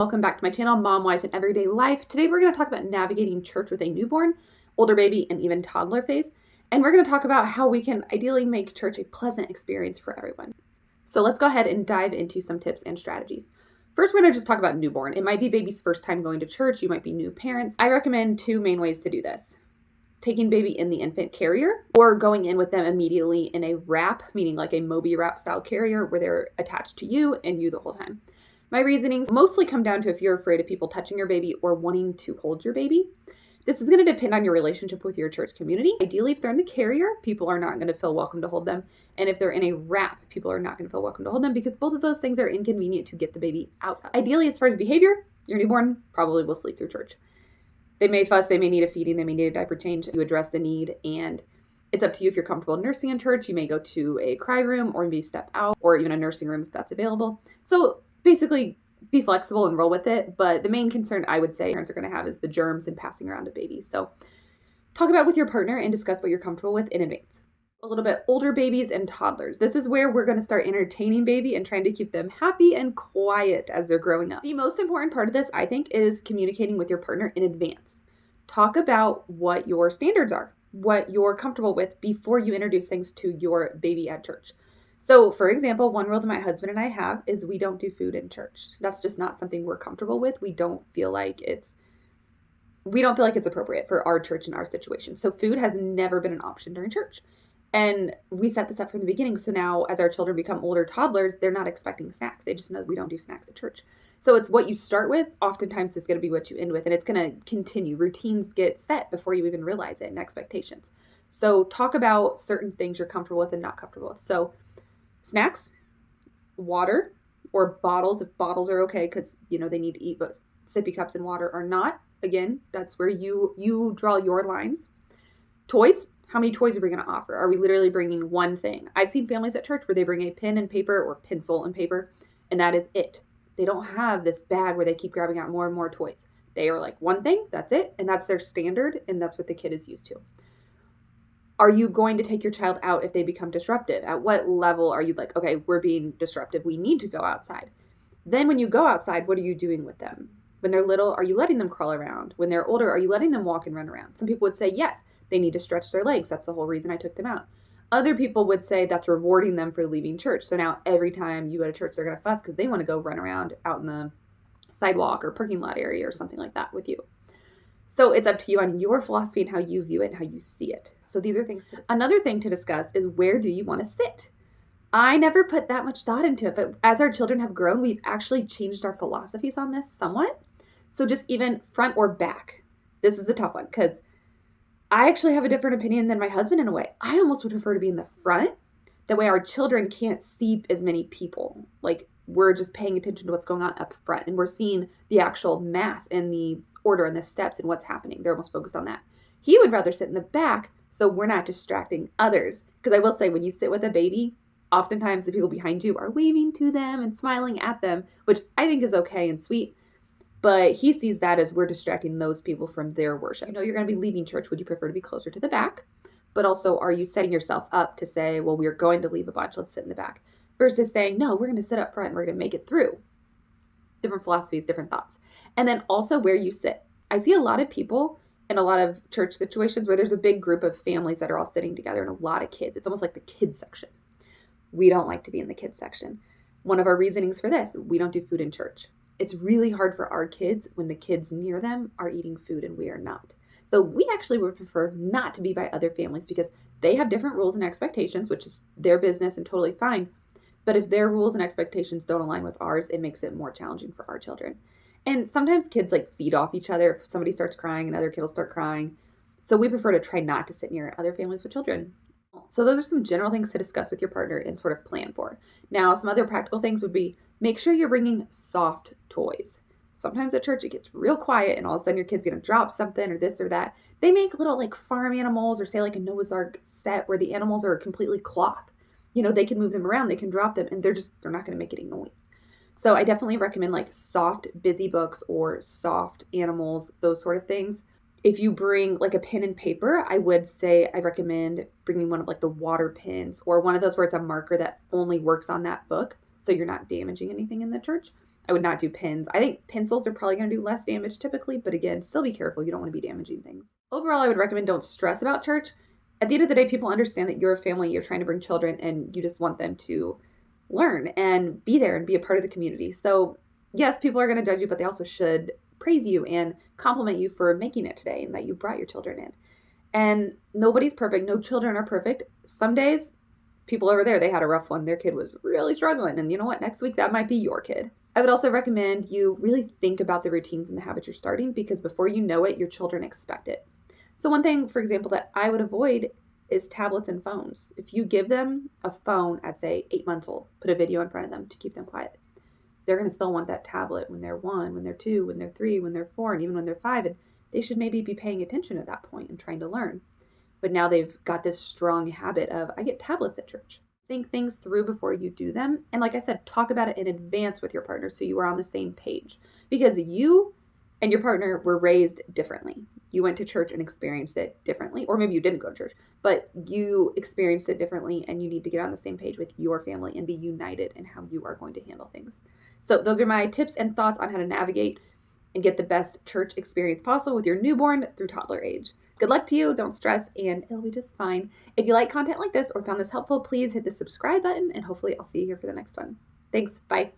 Welcome back to my channel, Mom, Wife, and Everyday Life. Today we're going to talk about navigating church with a newborn, older baby, and even toddler phase. And we're going to talk about how we can ideally make church a pleasant experience for everyone. So let's go ahead and dive into some tips and strategies. First, we're going to just talk about newborn. It might be baby's first time going to church. You might be new parents. I recommend two main ways to do this. Taking baby in the infant carrier or going in with them immediately in a wrap, meaning like a Moby wrap style carrier where they're attached to you and you the whole time. My reasonings mostly come down to if you're afraid of people touching your baby or wanting to hold your baby. This is going to depend on your relationship with your church community. Ideally, if they're in the carrier, people are not going to feel welcome to hold them. And if they're in a wrap, people are not going to feel welcome to hold them because both of those things are inconvenient to get the baby out of. Ideally, as far as behavior, your newborn probably will sleep through church. They may fuss, they may need a feeding, they may need a diaper change. You address the need, and it's up to you if you're comfortable nursing in church. You may go to a cry room or maybe step out or even a nursing room if that's available. So basically, be flexible and roll with it. But the main concern I would say parents are going to have is the germs and passing around to babies. So talk about it with your partner and discuss what you're comfortable with in advance. A little bit older babies and toddlers. This is where we're going to start entertaining baby and trying to keep them happy and quiet as they're growing up. The most important part of this, I think, is communicating with your partner in advance. Talk about what your standards are, what you're comfortable with before you introduce things to your baby at church. So, for example, one rule that my husband and I have is we don't do food in church. That's just not something we're comfortable with. We don't feel like it's appropriate for our church and our situation. So food has never been an option during church. And we set this up from the beginning. So now as our children become older toddlers, they're not expecting snacks. They just know we don't do snacks at church. So it's what you start with. Oftentimes it's going to be what you end with. And it's going to continue. Routines get set before you even realize it, and expectations. So talk about certain things you're comfortable with and not comfortable with. So snacks, water, or bottles, if bottles are okay, because they need to eat, but sippy cups and water are not. Again, that's where you draw your lines. Toys. How many toys are we going to offer? Are we literally bringing one thing? I've seen families at church where they bring a pen and paper or pencil and paper, and that is it. They don't have this bag where they keep grabbing out more and more toys. They are like one thing, that's it, and that's their standard, and that's what the kid is used to. Are you going to take your child out if they become disruptive? At what level are you like, okay, we're being disruptive, we need to go outside? Then when you go outside, what are you doing with them? When they're little, are you letting them crawl around? When they're older, are you letting them walk and run around? Some people would say, yes, they need to stretch their legs. That's the whole reason I took them out. Other people would say that's rewarding them for leaving church. So now every time you go to church, they're going to fuss because they want to go run around out in the sidewalk or parking lot area or something like that with you. So it's up to you on your philosophy and how you view it and how you see it. So these are things to discuss. Another thing to discuss is, where do you want to sit? I never put that much thought into it, but as our children have grown, we've actually changed our philosophies on this somewhat. So just even front or back. This is a tough one because I actually have a different opinion than my husband in a way. I almost would prefer to be in the front. That way our children can't see as many people. Like, we're just paying attention to what's going on up front, and we're seeing the actual mass and the order and the steps and what's happening. They're almost focused on that. He would rather sit in the back so we're not distracting others. Because I will say, when you sit with a baby, oftentimes the people behind you are waving to them and smiling at them, which I think is okay and sweet. But he sees that as we're distracting those people from their worship. You're going to be leaving church. Would you prefer to be closer to the back? But also, are you setting yourself up to say, well, we're going to leave a bunch, let's sit in the back? Versus saying, no, we're going to sit up front and we're going to make it through. Different philosophies, different thoughts. And then also where you sit. I see a lot of people in a lot of church situations where there's a big group of families that are all sitting together and a lot of kids. It's almost like the kids section. We don't like to be in the kids section. One of our reasonings for this, we don't do food in church. It's really hard for our kids when the kids near them are eating food and we are not. So we actually would prefer not to be by other families because they have different rules and expectations, which is their business and totally fine. But if their rules and expectations don't align with ours, it makes it more challenging for our children. And sometimes kids feed off each other. If somebody starts crying, another kid will start crying. So we prefer to try not to sit near other families with children. So those are some general things to discuss with your partner and sort of plan for. Now, some other practical things would be, make sure you're bringing soft toys. Sometimes at church it gets real quiet and all of a sudden your kid's going to drop something or this or that. They make little farm animals, or say a Noah's Ark set where the animals are completely cloth. They can move them around, they can drop them, and they're not going to make any noise. So I definitely recommend soft busy books or soft animals, those sort of things. If you bring a pen and paper, I would say I recommend bringing one of the water pens or one of those where it's a marker that only works on that book. So you're not damaging anything in the church. I would not do pins. I think pencils are probably going to do less damage typically, but again, still be careful. You don't want to be damaging things. Overall, I would recommend don't stress about church. At the end of the day, people understand that you're a family, you're trying to bring children, and you just want them to learn and be there and be a part of the community. So, yes, people are going to judge you, but they also should praise you and compliment you for making it today and that you brought your children in. And nobody's perfect. No children are perfect. Some days, people over there, they had a rough one. Their kid was really struggling. And you know what? Next week, that might be your kid. I would also recommend you really think about the routines and the habits you're starting, because before you know it, your children expect it. So one thing, for example, that I would avoid is tablets and phones. If you give them a phone at, say, 8 months old, put a video in front of them to keep them quiet. They're going to still want that tablet when they're 1, when they're 2, when they're 3, when they're 4, and even when they're 5. And they should maybe be paying attention at that point and trying to learn. But now they've got this strong habit of, I get tablets at church. Think things through before you do them. And like I said, talk about it in advance with your partner so you are on the same page. Because you and your partner were raised differently. You went to church and experienced it differently. Or maybe you didn't go to church, but you experienced it differently, and you need to get on the same page with your family and be united in how you are going to handle things. So those are my tips and thoughts on how to navigate and get the best church experience possible with your newborn through toddler age. Good luck to you. Don't stress, and it'll be just fine. If you like content like this or found this helpful, please hit the subscribe button, and hopefully I'll see you here for the next one. Thanks. Bye.